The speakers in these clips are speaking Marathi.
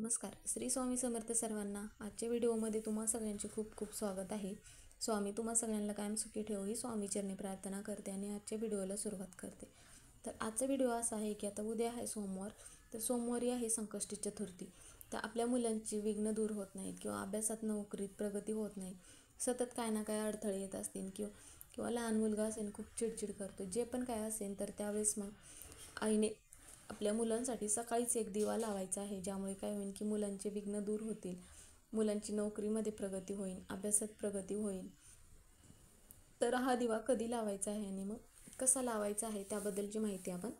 नमस्कार. श्री स्वामी समर्थ सर्वांना. आजच्या व्हिडिओमध्ये तुम्हा सगळ्यांचे खूप खूप स्वागत आहे. स्वामी तुम्हा सगळ्यांना कायम सुखी ठेवो ही स्वामीचरणी प्रार्थना करते आणि आजच्या व्हिडिओला सुरुवात करते. तर आजचा व्हिडिओ असा आहे की आता उद्या आहे सोमवार. तर सोमवारी आहे संकष्टी चतुर्थी. तर आपल्या मुलांची विघ्न दूर होत नाहीत किंवा अभ्यासात नोकरीत प्रगती होत नाही. सतत काय ना काय अडथळे येत असतील किंवा लहान मुलगा असेल खूप चिडचिड करतो, जे पण काय असेल तर त्यावेळेस मग आईने आपल्या मुलांसाठी सकाळीच एक दिवा लावायचा आहे, ज्यामुळे काय होईल की मुलांचे विघ्न दूर होतील, मुलांची नोकरीमध्ये प्रगती होईल, अभ्यासात प्रगती होईल. तर हा दिवा कधी लावायचा आहे आणि मग कसा लावायचा आहे त्याबद्दलची माहिती आपण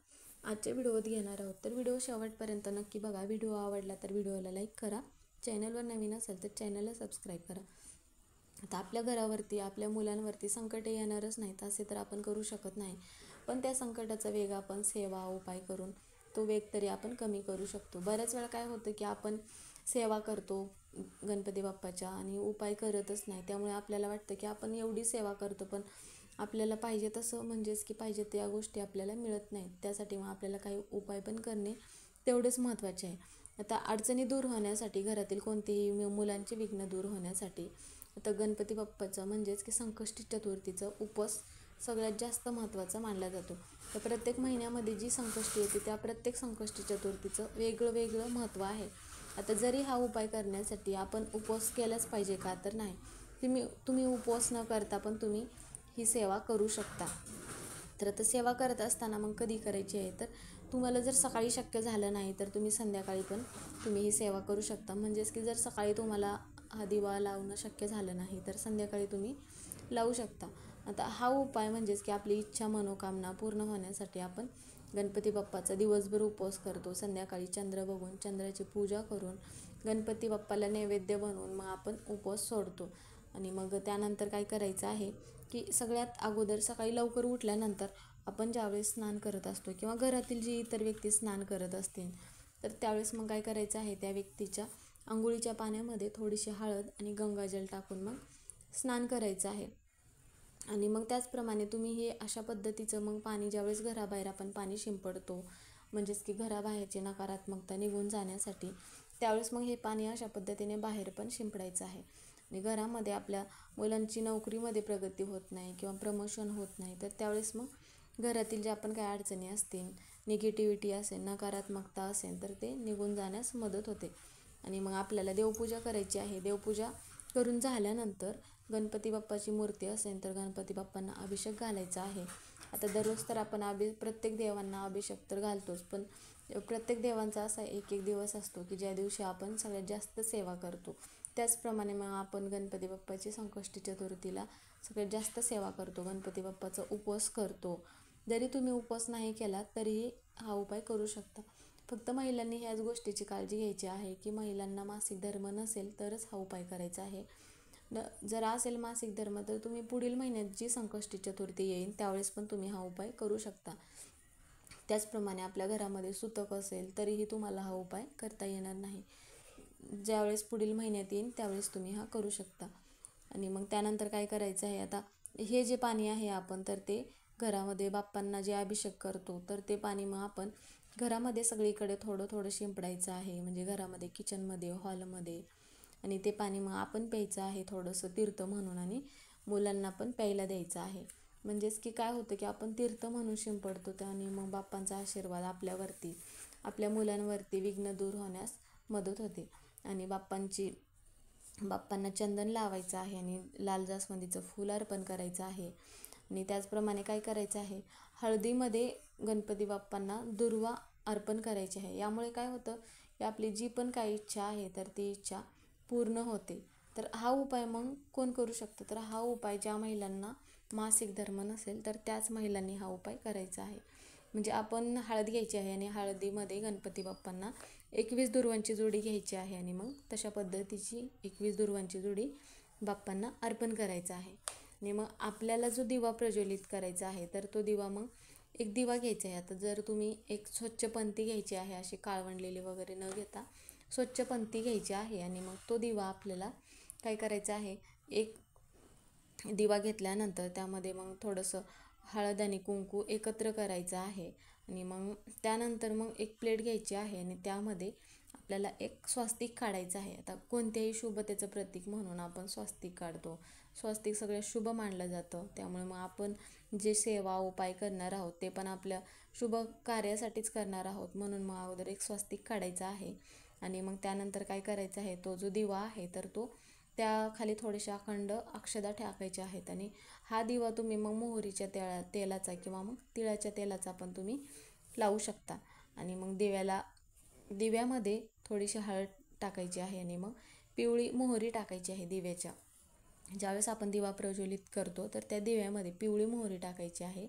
आजच्या व्हिडिओत घेणार आहोत. तर व्हिडिओ शेवटपर्यंत नक्की बघा. व्हिडिओ आवडला तर व्हिडिओला लाईक करा. चॅनलवर नवीन असेल तर चॅनलला सबस्क्राईब करा. आता आपल्या घरावरती आपल्या मुलांवरती संकट येणारच नाहीत असे तर आपण करू शकत नाही, पण त्या संकटाचा वेग आपण सेवा उपाय करून तो वेग तरी आपण कमी करू शकतो. बऱ्याच वेळा काय होतं की आपण सेवा करतो गणपती बाप्पाच्या आणि उपाय करतच नाही. त्यामुळे आपल्याला वाटतं की आपण एवढी सेवा करतो पण आपल्याला पाहिजे तसं म्हणजेच की पाहिजे त्या गोष्टी आपल्याला मिळत नाहीत. त्यासाठी मग आपल्याला काही उपाय पण करणे तेवढेच महत्त्वाचे आहे. आता अडचणी दूर होण्यासाठी, घरातील कोणतेही मुलांचे विघ्न दूर होण्यासाठी आता गणपती बाप्पाचं म्हणजेच की संकष्टी चतुर्थीचा उपवास सगळ्यात जास्त महत्त्वाचा मानला जातो. तर प्रत्येक महिन्यामध्ये जी संकष्टी येते त्या प्रत्येक संकष्टी चतुर्थीचं वेगळं वेगळं महत्त्व आहे. आता जरी हा उपाय करण्यासाठी आपण उपवास केलाच पाहिजे का, तर नाही. तुम्ही उपवास न करता पण तुम्ही ही सेवा करू शकता. तर आता सेवा करत असताना मग कधी करायची आहे, तर तुम्हाला जर सकाळी शक्य झालं नाही तर तुम्ही संध्याकाळी पण तुम्ही ही सेवा करू शकता. म्हणजेच की जर सकाळी तुम्हाला हा दिवा लावणं शक्य झालं नाही तर संध्याकाळी तुम्ही लावू शकता. आता हा उपाय म्हणजेच की आपली इच्छा मनोकामना पूर्ण होण्यासाठी आपण गणपती बाप्पाचा दिवसभर उपवास करतो. संध्याकाळी चंद्र बघून चंद्राची पूजा करून गणपती बाप्पाला नैवेद्य बनवून मग आपण उपवास सोडतो. आणि मग त्यानंतर काय करायचं आहे की सगळ्यात अगोदर सकाळी लवकर उठल्यानंतर आपण ज्यावेळेस स्नान करत असतो किंवा घरातील जी इतर व्यक्ती स्नान करत असतील तर त्यावेळेस मग काय करायचं आहे, त्या व्यक्तीच्या अंघोळीच्या पाण्यामध्ये थोडीशी हळद आणि गंगाजल टाकून मग स्नान करायचं आहे. आणि मग त्याचप्रमाणे तुम्ही हे अशा पद्धतीचं मग पाणी ज्यावेळेस घराबाहेर आपण पाणी शिंपडतो म्हणजेच की घराबाहेरची नकारात्मकता निघून जाण्यासाठी, त्यावेळेस मग हे पाणी अशा पद्धतीने बाहेर पण शिंपडायचं आहे. आणि घरामध्ये आपल्या मुलांची नोकरीमध्ये प्रगती होत नाही किंवा प्रमोशन होत नाही तर त्यावेळेस मग घरातील ज्या पण काही अडचणी असतील, निगेटिव्हिटी असेल, नकारात्मकता असेल तर ते निघून जाण्यास मदत होते. आणि मग आपल्याला देवपूजा करायची आहे. देवपूजा करून झाल्यानंतर गणपती बाप्पाची मूर्ती असेल तर गणपती बाप्पांना अभिषेक घालायचा आहे. आता दररोज तर आपण प्रत्येक देवांना अभिषेक तर घालतोच, पण प्रत्येक देवांचा असा एक एक दिवस असतो की ज्या दिवशी आपण सगळ्यात जास्त सेवा करतो. त्याचप्रमाणे मग आपण गणपती बाप्पाची संकष्टी चतुर्थीला सगळ्यात जास्त सेवा करतो, गणपती बाप्पाचा उपवास करतो. जरी तुम्ही उपवास नाही केला तरीही हा उपाय करू शकता. फक्त महिलांनी ह्याच गोष्टीची काळजी घ्यायची आहे की महिलांना मासिक धर्म नसेल तरच हा उपाय करायचा आहे. जर असेल मासिक धर्म तर तुम्ही पुढील महिन्यात जी संकष्टी चतुर्थी येईल त्यावेळेस पण तुम्ही हा उपाय करू शकता. त्याचप्रमाणे आपल्या घरामध्ये सुतक असेल तरीही तुम्हाला हा उपाय करता येणार नाही. ज्यावेळेस पुढील महिन्यात येईल त्यावेळेस तुम्ही हा करू शकता. आणि मग त्यानंतर काय करायचं आहे, आता हे जे पाणी आहे आपण तर ते घरामध्ये बाप्पांना जे अभिषेक करतो तर ते पाणी मग आपण घरामध्ये सगळीकडे थोडं थोडं शिंपडायचं आहे. म्हणजे घरामध्ये, किचनमध्ये, हॉलमध्ये. आणि ते पाणी मग आपण प्यायचं आहे थोडंसं तीर्थ म्हणून आणि मुलांना पण प्यायला द्यायचं आहे. म्हणजेच की काय होतं की आपण तीर्थ म्हणून शिंपडतो त्याने मग बाप्पांचा आशीर्वाद आपल्यावरती, आपल्या मुलांवरती विघ्न दूर होण्यास मदत होते. आणि बाप्पांना चंदन लावायचं आहे आणि लाल जास्वंदीचं फूल अर्पण करायचं आहे. आणि त्याचप्रमाणे काय करायचं आहे, हळदीमध्ये गणपती बाप्पांना दुर्वा अर्पण करायची आहे. यामुळे काय होतं की आपली जी पण काही इच्छा आहे तर ती इच्छा पूर्ण होते. तर हा उपाय मग कोण करू शकतं, तर हा उपाय ज्या महिलांना मासिक धर्म नसेल तर त्याच महिलांनी हा उपाय करायचा आहे. म्हणजे आपण हळद घ्यायची आहे आणि हळदीमध्ये गणपती बाप्पांना 21 दुर्वांची जोडी घ्यायची आहे आणि मग तशा पद्धतीची 21 दुर्वांची जोडी बाप्पांना अर्पण करायचा आहे. आणि मग आपल्याला जो दिवा प्रज्वलित करायचा आहे तर तो दिवा मग एक दिवा घ्यायचा आहे. आता जर तुम्ही एक स्वच्छ पंती घ्यायची आहे, अशी काळवंडलेली वगैरे न घेता स्वच्छ पंती घ्यायची आहे. आणि मग तो दिवा आपल्याला काय करायचा आहे, एक दिवा घेतल्यानंतर त्यामध्ये मग थोडंसं हळद आणि कुंकू एकत्र करायचं आहे. आणि मग त्यानंतर मग एक प्लेट घ्यायची आहे आणि त्यामध्ये आपल्याला एक स्वस्तिक काढायचं आहे. आता कोणत्याही शुभतेचं प्रतीक म्हणून आपण स्वस्तिक काढतो. स्वस्तिक सगळ्यात शुभ मानलं जातं. त्यामुळे मग आपण जे सेवा उपाय करणार आहोत ते पण आपल्या शुभ कार्यासाठीच करणार आहोत. म्हणून मग अगोदर एक स्वस्तिक काढायचं आहे. आणि मग त्यानंतर काय करायचं आहे, तो जो दिवा आहे तर तो त्याखाली थोडेसे अखंड अक्षदा टाकायचे आहेत. आणि हा दिवा तुम्ही मग मोहरीच्या तेलाचा किंवा मग तिळाच्या तेलाचा पण तुम्ही लावू शकता. आणि मग दिव्यामध्ये थोडीशी हळद टाकायची आहे आणि मग पिवळी मोहरी टाकायची आहे दिव्याच्या. ज्यावेळेस आपण दिवा प्रज्वलित करतो तर त्या दिव्यामध्ये पिवळी मोहरी टाकायची आहे.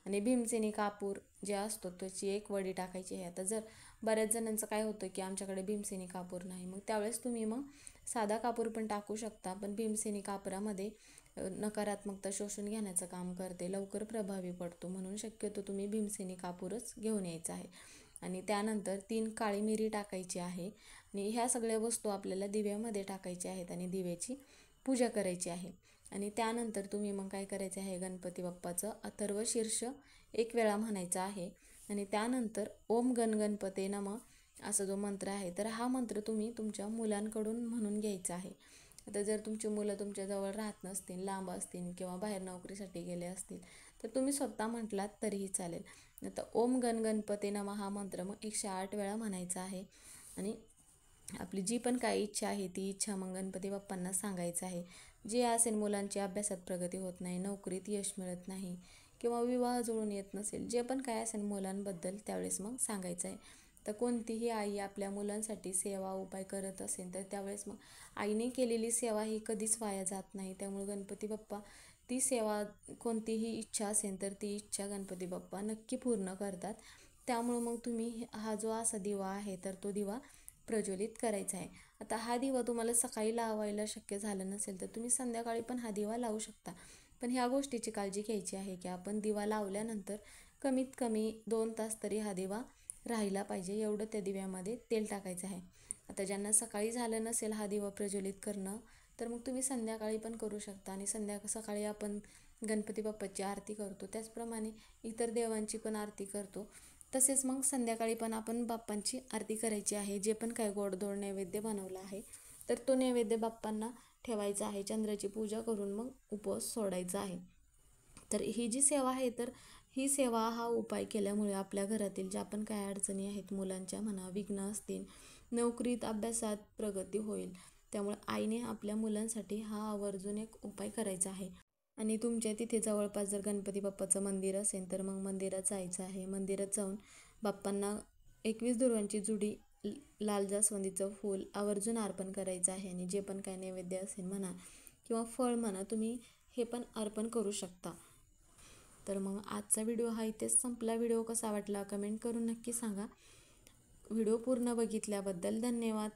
आणि भीमसेनी कापूर जे असतो त्याची एक वडी टाकायची आहे. आता जर बऱ्याच जणांचं काय होतं की आमच्याकडे भीमसेनी कापूर नाही, मग त्यावेळेस तुम्ही मग साधा कापूर पण टाकू शकता. पण भीमसेनी कापरामध्ये नकारात्मकता शोषून घेण्याचं काम करते, लवकर प्रभावी पडतो, म्हणून शक्यतो तुम्ही भीमसेनी कापूरच घेऊन यायचा आहे. आणि त्यानंतर 3 काळी मिरी टाकायची आहे. आणि ह्या सगळ्या वस्तू आपल्याला दिव्यामध्ये टाकायच्या आहेत आणि दिव्याची पूजा करायची आहे. आणि त्यानंतर तुम्ही मग काय करायचं आहे, गणपती बाप्पाचं अथर्व शीर्ष 1 वेळा म्हणायचं आहे. आणि त्यानंतर ओम गण गणपते नमः असा जो मंत्र आहे तर हा मंत्र तुम्ही तुमच्या मुलांकडून म्हणून घ्यायचा आहे. आता जर तुमची मुलं तुमच्याजवळ राहत नसतील, लांब असतील किंवा बाहेर नोकरीसाठी गेले असतील तर तुम्ही स्वतः म्हटलात तरीही चालेल. आता ओम गण गणपते नमः हा मंत्र मग 108 वेळा म्हणायचा आहे. आणि आपली जी पण काही इच्छा आहे ती इच्छा मग गणपती बाप्पांना सांगायचं आहे. जे असेल, मुलांची अभ्यासात प्रगती होत नाही, नोकरीत यश मिळत नाही किंवा विवाह जुळून येत नसेल, जे पण काय असेल मुलांबद्दल त्यावेळेस मग सांगायचं आहे. तर कोणतीही आई आपल्या मुलांसाठी सेवा उपाय करत असेल तर त्यावेळेस मग आईने केलेली सेवा ही कधीच वाया जात नाही. त्यामुळे गणपती बाप्पा ती सेवा, कोणतीही इच्छा असेल तर ती इच्छा गणपती बाप्पा नक्की पूर्ण करतात. त्यामुळे मग तुम्ही हा जो असा दिवा आहे तर तो दिवा प्रज्वलित करायचा आहे. आता हा दिवा तुम्हाला सकाळी लावायला शक्य झालं नसेल तर तुम्ही संध्याकाळी पण हा दिवा लावू शकता. पण ह्या गोष्टीची काळजी घ्यायची आहे की आपण दिवा लावल्यानंतर कमीत कमी 2 तास तरी हा दिवा राहिला पाहिजे, एवढं त्या दिव्यामध्ये तेल टाकायचं आहे. आता ज्यांना सकाळी झालं नसेल हा दिवा प्रज्वलित करणं तर मग तुम्ही संध्याकाळी पण करू शकता. आणि सकाळी आपण गणपती बाप्पाची आरती करतो त्याचप्रमाणे इतर देवांची पण आरती करतो. तसेच मग संध्याकाळी पण आपण बाप्पांची आरती करायची आहे. जे पण काय गोडधोड नैवेद्य बनवला आहे तर तो नैवेद्य बाप्पांना ठेवायचा आहे. चंद्राची पूजा करून मग उपवास सोडायचा आहे. तर ही जी सेवा आहे तर ही सेवा, हा उपाय केल्यामुळे आपल्या घरातील ज्या पण काय अडचणी आहेत, मुलांच्या म्हणा, विघ्न असतील, नोकरीत अभ्यासात प्रगती होईल. त्यामुळे आईने आपल्या मुलांसाठी हा आवर्जून एक उपाय करायचा आहे. आणि तुमच्या तिथे जवळपास जर गणपती बाप्पाचं मंदिर असेल तर मग मंदिरात जायचं आहे. मंदिरात जाऊन बाप्पांना 21 दुर्वांची जुडी लाल जास्वंदीचं फूल आवर्जून अर्पण करायचं आहे. आणि जे पण काय नैवेद्य असेल म्हणा किंवा फळ म्हणा, तुम्ही हे पण अर्पण करू शकता. तर मग आजचा व्हिडिओ हा इथेच संपला. व्हिडिओ कसा वाटला कमेंट करून नक्की सांगा. व्हिडिओ पूर्ण बघितल्याबद्दल धन्यवाद.